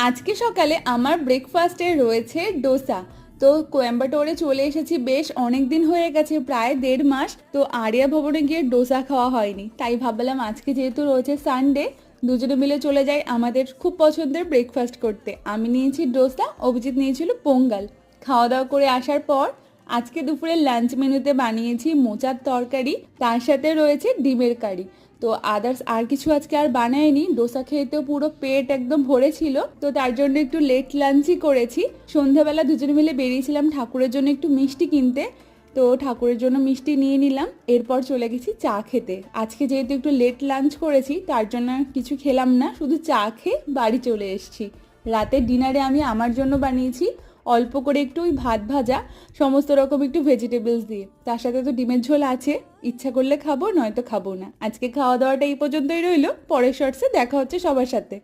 আজকে সকালে আমার ব্রেকফাস্টে রয়েছে ডোসা। তো কোয়েম্বাটোরে চলে এসেছি, বেশ অনেক দিন হয়ে গেছে, প্রায় 1.5 মাস। তো আরিয়া ভবনে গিয়ে ডোসা খাওয়া হয়নি, তাই ভাবলাম আজকে যেহেতু রয়েছে সানডে, দুজনে মিলে চলে যাই আমাদের খুব পছন্দের ব্রেকফাস্ট করতে। আমি নিয়েছি ডোসা, অভিজিৎ নিয়েছিল পোঙ্গাল। খাওয়া দাওয়া করে আসার পর আজকে দুপুরে লাঞ্চ মেনুতে বানিয়েছি মোচার তরকারি, তার সাথে রয়েছে ডিমের কারি। তো আদার্স আর কিছু আজকে আর বানাইনি, ডোসা খেয়ে তো পুরো পেট একদম ভরে ছিল, তো তার জন্য একটু লেট লাঞ্চই করেছি। সন্ধ্যাবেলা দুজনে মিলে বেরিয়েছিলাম ঠাকুরের জন্য একটু মিষ্টি কিনতে, তো ঠাকুরের জন্য মিষ্টি নিয়ে নিলাম, এরপর চলে গেছি চা খেতে। আজকে যেহেতু একটু লেট লাঞ্চ করেছি তার জন্য কিছু খেলাম না, শুধু চা খেয়ে বাড়ি চলে এসেছি। রাতের ডিনারে আমি আমার জন্য বানিয়েছি অল্প করে একটু ওই ভাত ভাজা, সমস্ত রকম একটু ভেজিটেবলস দিয়ে, তার সাথে তো ডিমের ঝোল আছে, ইচ্ছা করলে খাবো নয়তো খাবো না। আজকে খাওয়া দাওয়াটা এই পর্যন্তই রইলো, পরের শর্টসে দেখা হচ্ছে সবার সাথে।